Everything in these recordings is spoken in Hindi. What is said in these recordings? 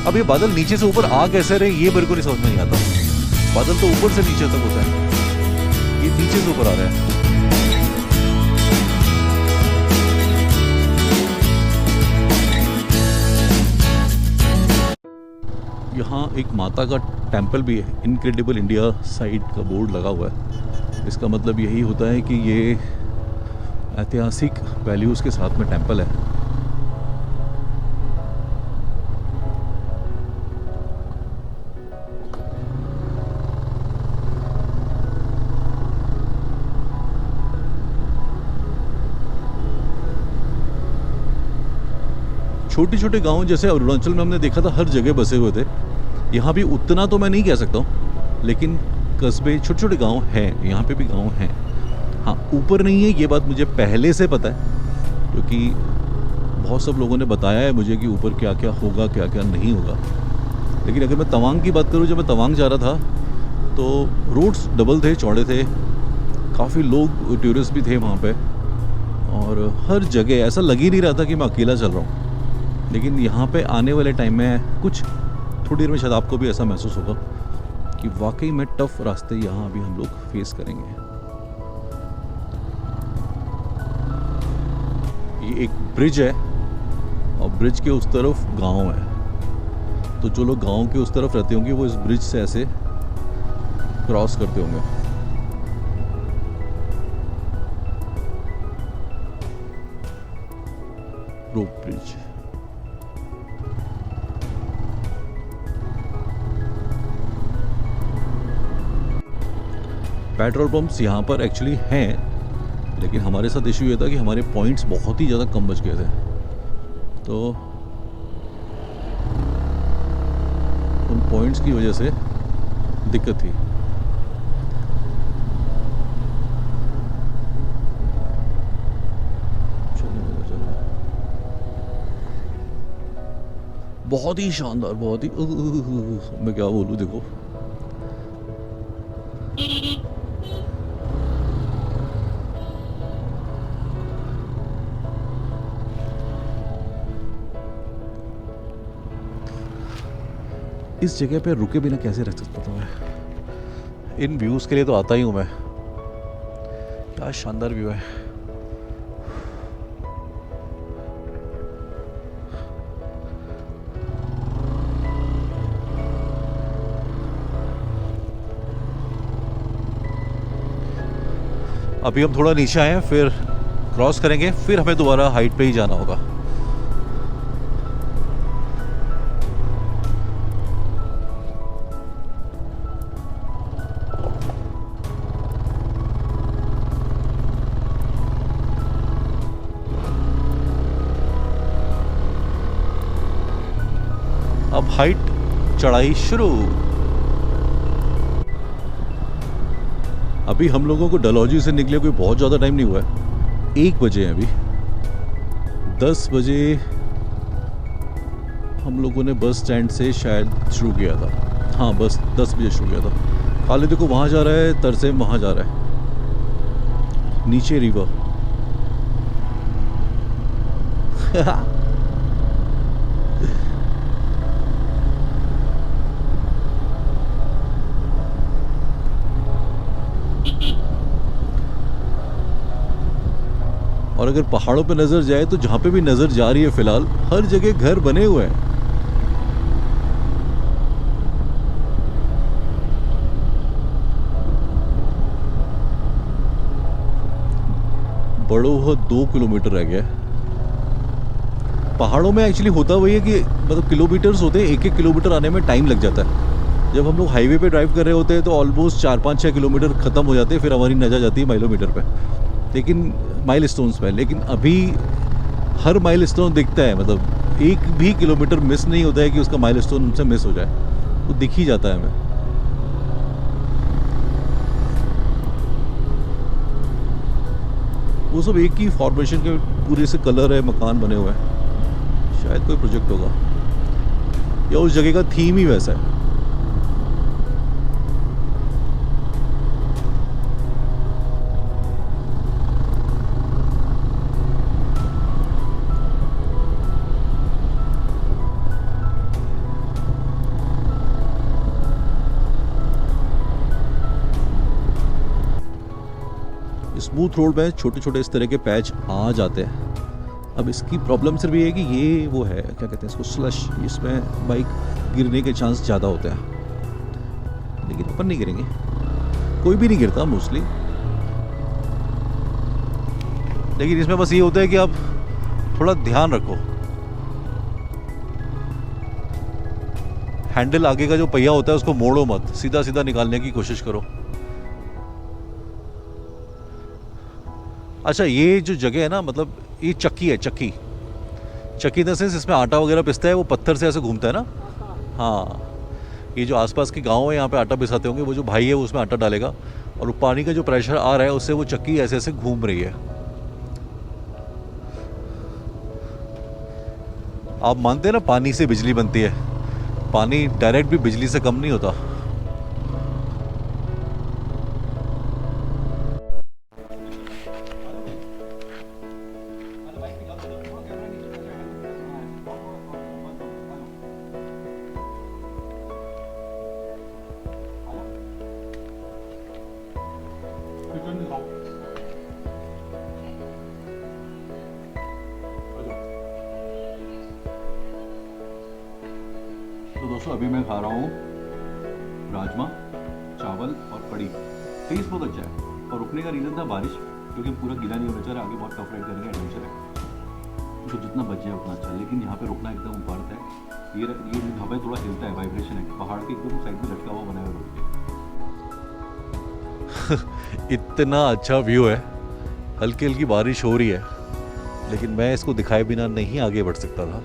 अब ये बादल नीचे से ऊपर आ कैसे रहे ये मेरे को नहीं समझ में नहीं आता। बादल तो ऊपर से नीचे तक होता है, ये नीचे से ऊपर आ रहा है। यहाँ एक माता का टेंपल भी है, इनक्रेडिबल इंडिया साइड का बोर्ड लगा हुआ है। इसका मतलब यही होता है कि ये ऐतिहासिक वैल्यूज़ के साथ में टेंपल है। छोटे छोटे गांव जैसे अरुणाचल में हमने देखा था हर जगह बसे हुए थे, यहाँ भी उतना तो मैं नहीं कह सकता हूँ, लेकिन कस्बे छोटे छोटे गांव हैं, यहाँ पे भी गांव हैं। हाँ, ऊपर नहीं है ये बात मुझे पहले से पता है, क्योंकि बहुत सब लोगों ने बताया है मुझे कि ऊपर क्या क्या होगा क्या क्या नहीं होगा। लेकिन अगर मैं तवांग की बात करूँ, जब मैं तवांग जा रहा था तो रोड्स डबल थे, चौड़े थे, काफ़ी लोग टूरिस्ट भी थे वहाँ पे, और हर जगह ऐसा लग ही नहीं रहा था कि मैं अकेला चल रहा हूँ। लेकिन यहाँ पे आने वाले टाइम में कुछ थोड़ी देर में शायद आपको भी ऐसा महसूस होगा कि वाकई में टफ रास्ते यहाँ अभी हम लोग फेस करेंगे। ये एक ब्रिज है और ब्रिज के उस तरफ गांव है, तो जो लोग गांव के उस तरफ रहते होंगे वो इस ब्रिज से ऐसे क्रॉस करते होंगे। रोप ब्रिज। पेट्रोल पंप्स यहाँ पर एक्चुअली हैं, लेकिन हमारे साथ इशू ये था कि हमारे पॉइंट्स बहुत ही ज़्यादा कम बच गए थे, तो उन पॉइंट्स की वजह से दिक्कत थी। बहुत ही शानदार, बहुत ही मैं क्या बोलूँ, देखो इस जगह पे रुके बिना कैसे रह सकता था मैं। इन व्यूज़ के लिए तो आता ही हूँ मैं। क्या शानदार व्यू है। अभी हम थोड़ा नीचे आए हैं, फिर क्रॉस करेंगे, फिर हमें दोबारा हाइट पे ही जाना होगा। अब हाइट चढ़ाई शुरू। अभी हम लोगों को डलहौजी से निकले कोई बहुत ज़्यादा टाइम नहीं हुआ है, 1 बजे है अभी। 10 बजे हम लोगों ने बस स्टैंड से शायद शुरू किया था। हाँ, बस 10 बजे शुरू किया था। खाली देखो वहाँ जा रहा है, तरसेम वहाँ जा रहा है, नीचे रिवर। और अगर पहाड़ों पे नज़र जाए तो जहाँ पे भी नज़र जा रही है फिलहाल, हर जगह घर बने हुए हैं। बड़ो हुआ 2 किलोमीटर रह गया। पहाड़ों में एक्चुअली होता वही है कि मतलब किलोमीटर्स होते हैं, 1-1 किलोमीटर आने में टाइम लग जाता है। जब हम लोग हाईवे पे ड्राइव कर रहे होते हैं तो ऑलमोस्ट 4-5-6 किलोमीटर ख़त्म हो जाते हैं, फिर हमारी नज़र जाती है माइलोमीटर पे, लेकिन माइलस्टोन्स पे। लेकिन अभी हर माइलस्टोन दिखता है, मतलब 1 भी किलोमीटर मिस नहीं होता है कि उसका माइलस्टोन हमसे मिस हो जाए, वो दिख ही जाता है हमें। वो सब एक ही फॉर्मेशन के पूरे से कलर है, मकान बने हुए हैं। शायद कोई प्रोजेक्ट होगा या उस जगह का थीम ही वैसा है। स्मूथ रोड में छोटे छोटे इस तरह के पैच आ जाते हैं। अब इसकी प्रॉब्लम सिर्फ ये है कि ये वो है, क्या कहते हैं इसको, स्लश, इसमें बाइक गिरने के चांस ज़्यादा होते हैं, लेकिन अपन नहीं गिरेंगे, कोई भी नहीं गिरता मोस्टली। लेकिन इसमें बस ये होता है कि आप थोड़ा ध्यान रखो, हैंडल आगे का जो पहिया होता है उसको मोड़ो मत, सीधा सीधा निकालने की कोशिश करो। अच्छा, ये जो जगह है ना, मतलब ये चक्की है, चक्की इन द सेंस इसमें आटा वगैरह पिसता है, वो पत्थर से ऐसे घूमता है ना। हाँ, ये जो आसपास के गांव है यहाँ पे आटा पिसाते होंगे, वो जो भाई है वो उसमें आटा डालेगा और वो पानी का जो प्रेशर आ रहा है उससे वो चक्की ऐसे ऐसे घूम रही है। आप मानते हैं ना पानी से बिजली बनती है, पानी डायरेक्ट भी बिजली से कम नहीं होता। तो दोस्तों अभी मैं खा रहा हूँ राजमा चावल और कड़ी, टेस्ट बहुत अच्छा है। और रुकने का रीज़न था बारिश, क्योंकि पूरा गीला नहीं होना चाहिए, आगे बहुत टफ राइड करने का एडवेंचर है, तो जितना बच जाए उतना अच्छा। लेकिन यहाँ पे रुकना एकदम बर्थ है, ये हवा थोड़ा हिलता है, वाइब्रेशन है, पहाड़ के एकदम साइड में लटका हुआ बना हुआ रोड पे। इतना अच्छा व्यू है, हल्की हल्की बारिश हो रही है, लेकिन मैं इसको दिखाए बिना नहीं आगे बढ़ सकता था।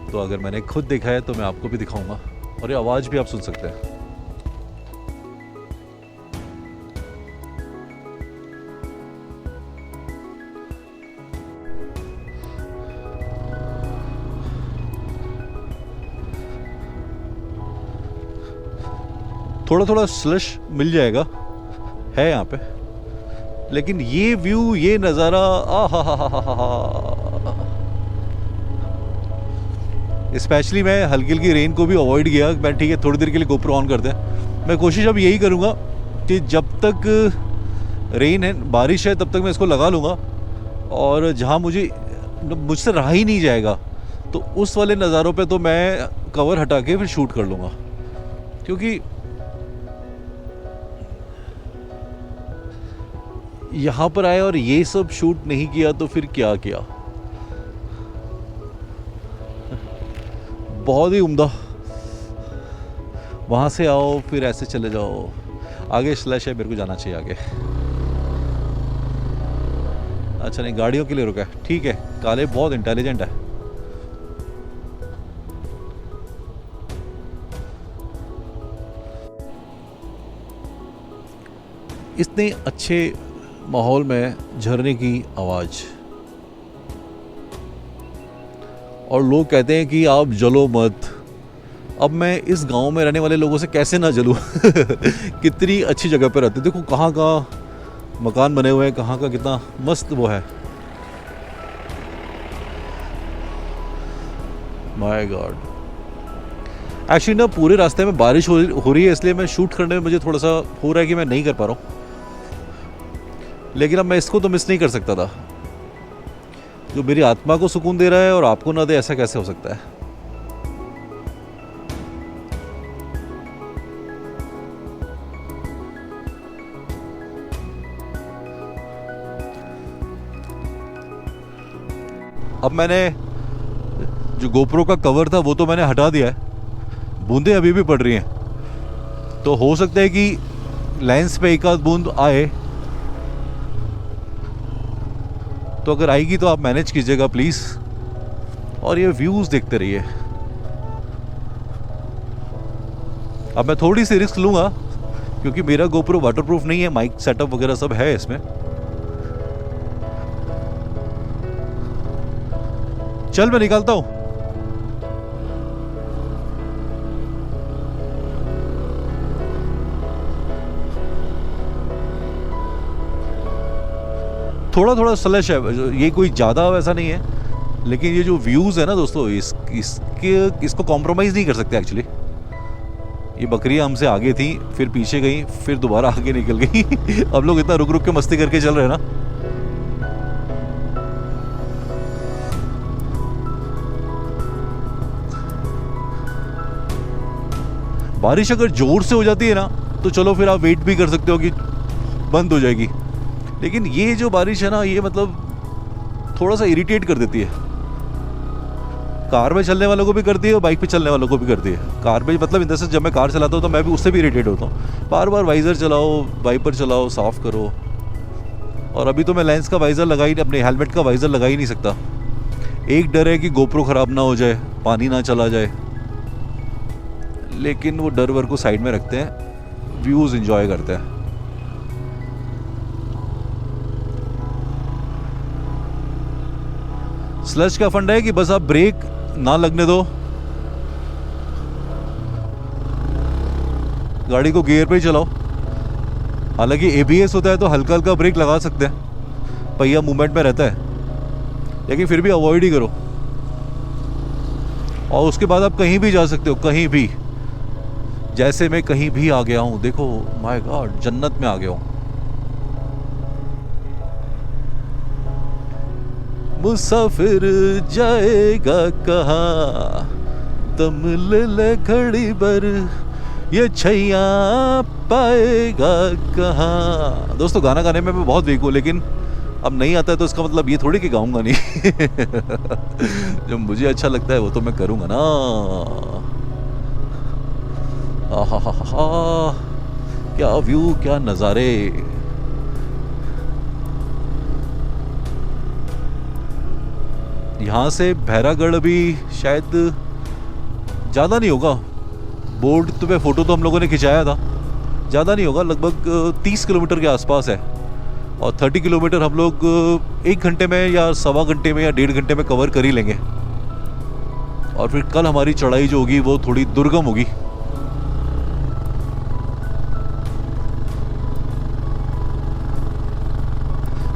तो अगर मैंने खुद देखा है तो मैं आपको भी दिखाऊंगा, और ये आवाज़ भी आप सुन सकते हैं। थोड़ा थोड़ा स्लश मिल जाएगा है यहाँ पे, लेकिन ये व्यू, ये नज़ारा, आ हा हा हा हा। स्पेशली मैं हल्की हल्की रेन को भी अवॉइड किया, मैं ठीक है थोड़ी देर के लिए गोप्रो ऑन करते हैं। मैं कोशिश अब यही करूँगा कि जब तक रेन है, बारिश है, तब तक मैं इसको लगा लूँगा, और जहाँ मुझसे रहा ही नहीं जाएगा तो उस वाले नज़ारों पे तो मैं कवर हटा के फिर शूट कर लूँगा, क्योंकि यहाँ पर आए और ये सब शूट नहीं किया तो फिर क्या किया। बहुत ही उम्दा। वहाँ से आओ फिर ऐसे चले जाओ, आगे स्लैश है, मेरे को जाना चाहिए आगे। अच्छा नहीं, गाड़ियों के लिए रुका है, ठीक है। काले बहुत इंटेलिजेंट है। इतने अच्छे माहौल में झरने की आवाज़, और लोग कहते हैं कि आप जलो मत। अब मैं इस गांव में रहने वाले लोगों से कैसे ना जलूं। कितनी अच्छी जगह पर रहते, देखो कहाँ का मकान बने हुए हैं, कहाँ का कितना मस्त वो है। माय गॉड, एक्चुअली ना पूरे रास्ते में बारिश हो रही है, इसलिए मैं शूट करने में मुझे थोड़ा सा हो रहा है कि मैं नहीं कर पा रहा हूँ, लेकिन अब मैं इसको तो मिस नहीं कर सकता था। जो मेरी आत्मा को सुकून दे रहा है और आपको ना दे, ऐसा कैसे हो सकता है। अब मैंने जो गोप्रो का कवर था वो तो मैंने हटा दिया है, बूंदें अभी भी पड़ रही हैं, तो हो सकता है कि लेंस पे एक आध बूंद आए, तो अगर आएगी तो आप मैनेज कीजिएगा प्लीज़, और ये व्यूज़ देखते रहिए। अब मैं थोड़ी सी रिस्क लूँगा, क्योंकि मेरा गोप्रो वाटरप्रूफ नहीं है, माइक सेटअप वगैरह सब है इसमें। चल मैं निकालता हूँ। थोड़ा थोड़ा स्लश है, ये कोई ज़्यादा वैसा नहीं है, लेकिन ये जो व्यूज़ है ना दोस्तों, इसको कॉम्प्रोमाइज़ नहीं कर सकते एक्चुअली। ये बकरियां हमसे आगे थी, फिर पीछे गई, फिर दोबारा आगे निकल गई। अब लोग इतना रुक रुक के मस्ती करके चल रहे हैं ना। बारिश अगर जोर से हो जाती है ना तो चलो फिर आप वेट भी कर सकते हो कि बंद हो जाएगी, लेकिन ये जो बारिश है ना, ये मतलब थोड़ा सा इरिटेट कर देती है। कार में चलने वालों को भी करती है और बाइक पे चलने वालों को भी करती है। कार में मतलब इन द सेंस जब मैं कार चलाता हूँ तो मैं भी उससे भी इरिटेट होता हूँ। बार बार वाइज़र चलाओ, वाइपर चलाओ, साफ़ करो। और अभी तो मैं लेंस का वाइज़र लगा ही, अपने हेलमेट का वाइज़र लगा ही नहीं सकता। एक डर है कि गोप्रो ख़राब ना हो जाए, पानी ना चला जाए, लेकिन वो डर वर को साइड में रखते हैं, व्यूज़ एंजॉय करते हैं। स्लज का फंडा है कि बस आप ब्रेक ना लगने दो, गाड़ी को गियर पे ही चलाओ। हालांकि एबीएस होता है तो हल्का हल्का ब्रेक लगा सकते हैं, पहिया मूवमेंट में रहता है, लेकिन फिर भी अवॉइड ही करो। और उसके बाद आप कहीं भी जा सकते हो, कहीं भी। जैसे मैं कहीं भी आ गया हूँ, देखो माय गॉड, जन्नत में आ गया हूँ। मुसाफिर जाएगा कहाँ, दम ले ले घड़ी भर, ये छैया पाएगा कहाँ। दोस्तों गाना गाने में मैं बहुत वीक हूँ, लेकिन अब नहीं आता है तो इसका मतलब ये थोड़ी कि गाऊंगा नहीं। जो मुझे अच्छा लगता है वो तो मैं करूँगा ना। आहा, क्या व्यू, क्या नज़ारे। यहाँ से भैरागढ़ अभी शायद ज़्यादा नहीं होगा। बोर्ड तो पे फ़ोटो तो हम लोगों ने खिंचाया था, ज़्यादा नहीं होगा, लगभग 30 किलोमीटर के आसपास है। और 30 किलोमीटर हम लोग 1 घंटे में या सवा घंटे में या 1.5 घंटे में कवर कर ही लेंगे। और फिर कल हमारी चढ़ाई जो होगी वो थोड़ी दुर्गम होगी।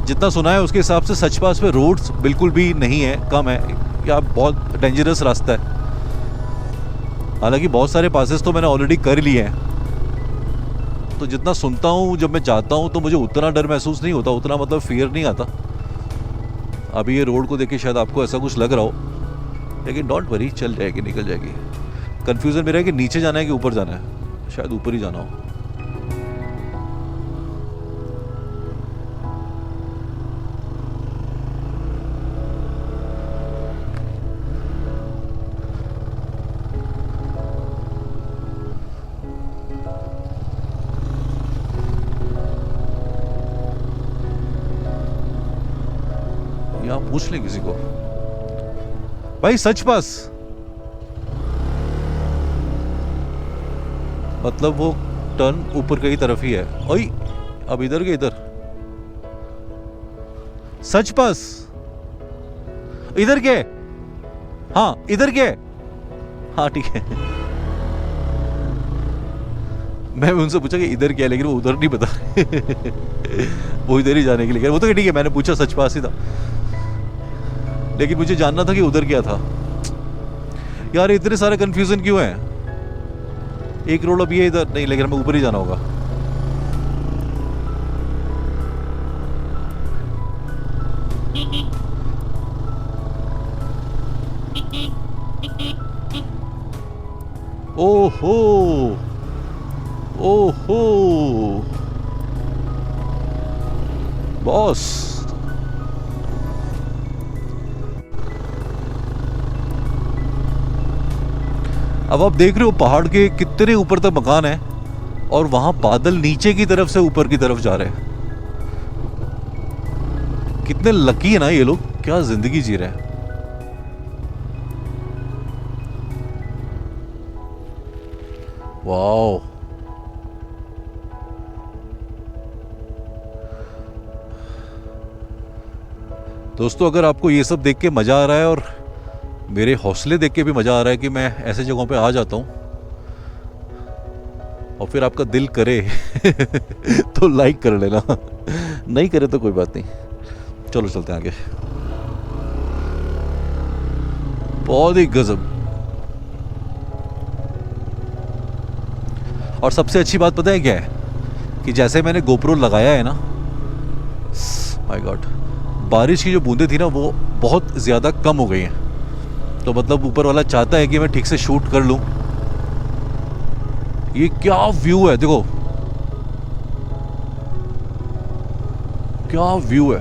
जितना सुना है उसके हिसाब से सचपास पे रोड्स बिल्कुल भी नहीं है, कम है, या बहुत डेंजरस रास्ता है। हालांकि बहुत सारे पासेस तो मैंने ऑलरेडी कर लिए हैं, तो जितना सुनता हूँ, जब मैं जाता हूँ तो मुझे उतना डर महसूस नहीं होता, उतना मतलब फियर नहीं आता। अभी ये रोड को देख के शायद आपको ऐसा कुछ लग रहा हो, लेकिन डोंट वरी, चल जाएगी, निकल जाएगी। कन्फ्यूज़न मेरा है कि नीचे जाना है कि ऊपर जाना है, शायद ऊपर ही जाना हो। पूछ ले किसी को भाई, सच पास मतलब वो टर्न ऊपर की तरफ ही है। ओए अब इधर के इधर, सच पास इधर के, हाँ इधर के, हाँ ठीक है। मैं उनसे पूछा कि इधर क्या है, लेकिन वो उधर नहीं बता रहे। वो इधर ही जाने के लिए, वो तो ठीक है, मैंने पूछा सच पास ही था, लेकिन मुझे जानना था कि उधर क्या था। यार इतने सारे कंफ्यूजन क्यों है। एक रोड अब ये इधर नहीं, लेकिन हमें ऊपर ही जाना होगा। ओहो ओहो बॉस, अब आप देख रहे हो पहाड़ के कितने ऊपर तक मकान है, और वहां बादल नीचे की तरफ से ऊपर की तरफ जा रहे हैं। कितने लकी है ना ये लोग, क्या जिंदगी जी रहे हैं। वाओ, दोस्तों अगर आपको ये सब देख के मजा आ रहा है और मेरे हौसले देख के भी मजा आ रहा है कि मैं ऐसे जगहों पे आ जाता हूँ, और फिर आपका दिल करे तो लाइक कर लेना, नहीं करे तो कोई बात नहीं। चलो चलते हैं आगे। बहुत ही गजब। और सबसे अच्छी बात पता है क्या है कि जैसे मैंने गोप्रो लगाया है ना, माय गॉड, बारिश की जो बूंदें थी ना वो बहुत ज़्यादा कम हो गई हैं। तो मतलब ऊपर वाला चाहता है कि मैं ठीक से शूट कर लूँ। ये क्या व्यू है, देखो क्या व्यू है।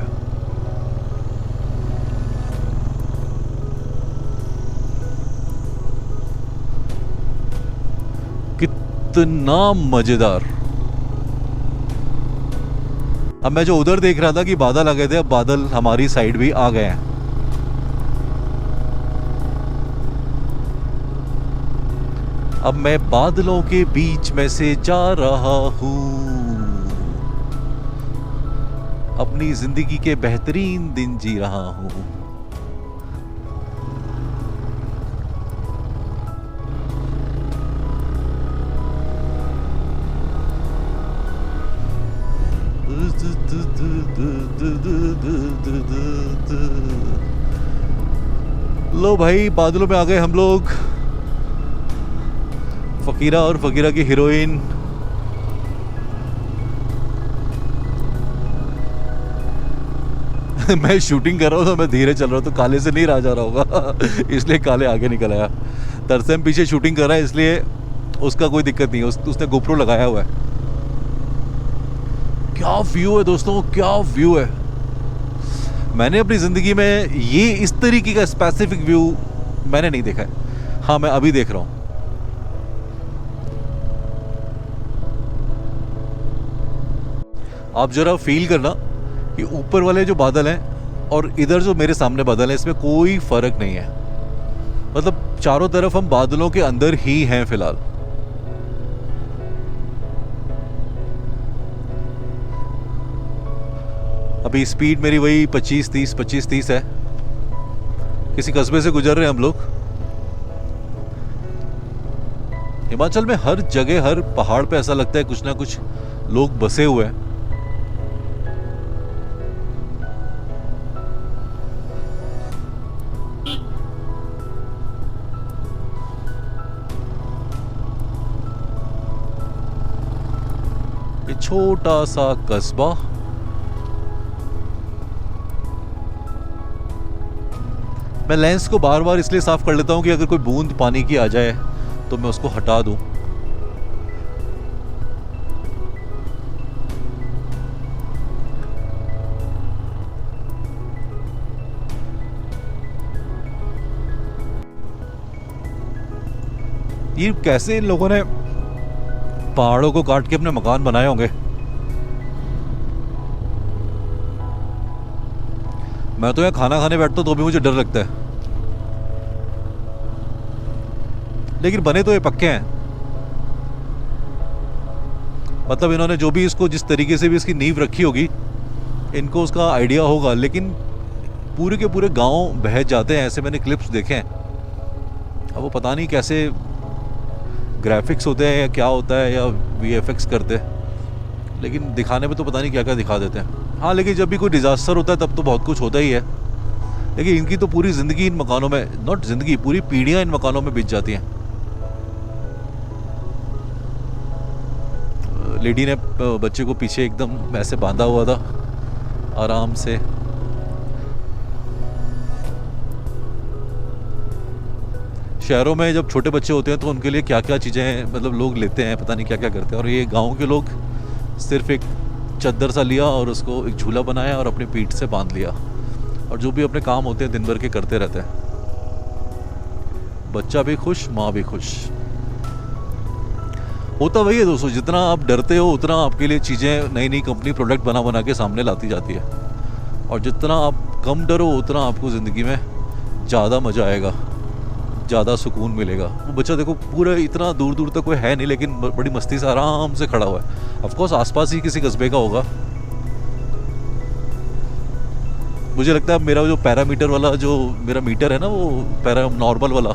कितना मजेदार। अब मैं जो उधर देख रहा था कि बादल आ गए थे, अब बादल हमारी साइड भी आ गए हैं। अब मैं बादलों के बीच में से जा रहा हूँ, अपनी जिंदगी के बेहतरीन दिन जी रहा हूँ। लो भाई, बादलों में आ गए हम लोग। फकीरा और फकीरा की हीरोइन। मैं शूटिंग कर रहा हूँ तो मैं धीरे चल रहा हूँ, तो काले से नहीं रहा जा रहा होगा इसलिए काले आगे निकल आया। तरसेम पीछे शूटिंग कर रहा है, इसलिए उसका कोई दिक्कत नहीं है, उसने गोप्रो लगाया हुआ है। क्या व्यू है दोस्तों, क्या व्यू है। मैंने अपनी ज़िंदगी में ये इस तरीके का स्पेसिफिक व्यू मैंने नहीं देखा है। हाँ, मैं अभी देख रहा हूँ। आप जरा फील करना कि ऊपर वाले जो बादल हैं और इधर जो मेरे सामने बादल हैं, इसमें कोई फ़र्क नहीं है। मतलब चारों तरफ हम बादलों के अंदर ही हैं फिलहाल। अभी स्पीड मेरी वही 25-30 है। किसी कस्बे से गुजर रहे हैं हम लोग। हिमाचल में हर जगह, हर पहाड़ पे ऐसा लगता है कुछ ना कुछ लोग बसे हुए हैं। ये छोटा सा कस्बा, मैं लेंस को बार बार इसलिए साफ कर लेता हूँ कि अगर कोई बूंद पानी की आ जाए तो मैं उसको हटा दूँ। ये कैसे इन लोगों ने पहाड़ों को काट के अपने मकान बनाए होंगे। मैं तो यहाँ खाना खाने बैठता हूँ तो भी मुझे डर लगता है, लेकिन बने तो ये पक्के हैं। मतलब इन्होंने जो भी इसको जिस तरीके से भी इसकी नींव रखी होगी, इनको उसका आइडिया होगा। लेकिन पूरे के पूरे गांव बह जाते हैं, ऐसे मैंने क्लिप्स देखे हैं। अब वो पता नहीं कैसे ग्राफिक्स होते हैं या क्या होता है या वीएफएक्स करते हैं, लेकिन दिखाने में तो पता नहीं क्या क्या दिखा देते हैं। हाँ, लेकिन जब भी कोई डिज़ास्टर होता है तब तो बहुत कुछ होता ही है। लेकिन इनकी तो पूरी ज़िंदगी इन मकानों में, नॉट ज़िंदगी, पूरी पीढ़ियाँ इन मकानों में बीत जाती हैं। लेडी ने बच्चे को पीछे एकदम ऐसे बांधा हुआ था आराम से। शहरों में जब छोटे बच्चे होते हैं तो उनके लिए क्या क्या चीज़ें मतलब लोग लेते हैं, पता नहीं क्या क्या करते हैं। और ये गांव के लोग सिर्फ एक चद्दर सा लिया और उसको एक झूला बनाया और अपनी पीठ से बांध लिया, और जो भी अपने काम होते हैं दिन भर के करते रहते हैं। बच्चा भी खुश, माँ भी खुश। होता वही है दोस्तों, जितना आप डरते हो उतना आपके लिए चीज़ें नई नई कंपनी प्रोडक्ट बना बना के सामने लाती जाती है। और जितना आप कम डरो उतना आपको ज़िंदगी में ज़्यादा मज़ा आएगा, ज़्यादा सुकून मिलेगा। वो बच्चा देखो पूरा इतना दूर दूर तक कोई है नहीं, लेकिन बड़ी मस्ती से आराम से खड़ा हुआ है। ऑफकोर्स आसपास ही किसी कस्बे का होगा। मुझे लगता है मेरा जो पैरामीटर वाला जो मेरा मीटर है ना, वो पैरानॉर्मल वाला,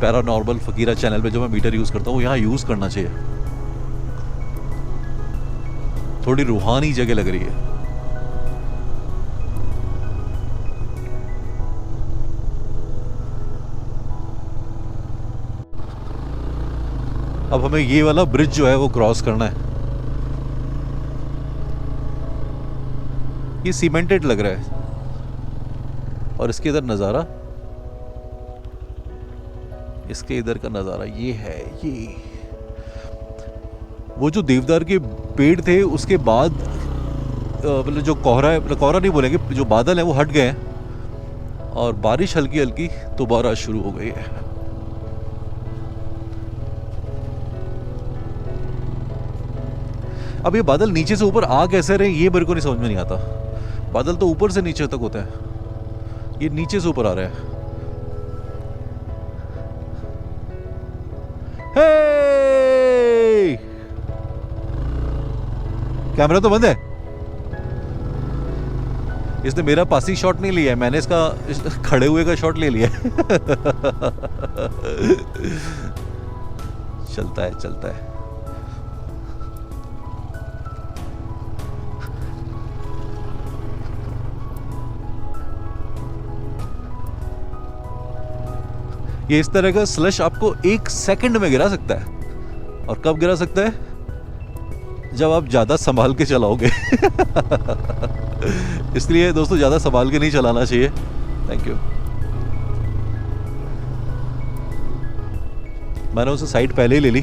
पैरानॉर्मल फकीरा चैनल पे जो मैं मीटर यूज़ करता हूँ, वो यहाँ यूज़ करना चाहिए। थोड़ी रूहानी जगह लग रही है। अब हमें ये वाला ब्रिज जो है वो क्रॉस करना है। ये सीमेंटेड लग रहा है और इसके इधर नज़ारा, इसके इधर का नज़ारा ये है। ये वो जो देवदार के पेड़ थे उसके बाद मतलब जो कोहरा है, मतलब कोहरा नहीं बोलेंगे, जो बादल है वो हट गए हैं और बारिश हल्की हल्की दोबारा शुरू हो गई है। अब ये बादल नीचे से ऊपर आ कैसे रहे ये मेरे को नहीं समझ में नहीं आता। बादल तो ऊपर से नीचे तक होते हैं, ये नीचे से ऊपर आ रहे हैं। हे! कैमरा तो बंद है। इसने मेरा पासिंग शॉट नहीं लिया है, मैंने इसका खड़े हुए का शॉट ले लिया है। चलता है चलता है। ये इस तरह का स्लश आपको 1 सेकंड में गिरा सकता है। और कब गिरा सकता है? जब आप ज़्यादा संभाल के चलाओगे। इसलिए दोस्तों ज़्यादा संभाल के नहीं चलाना चाहिए। Thank you. मैंने उसे साइड पहले ही ले ली।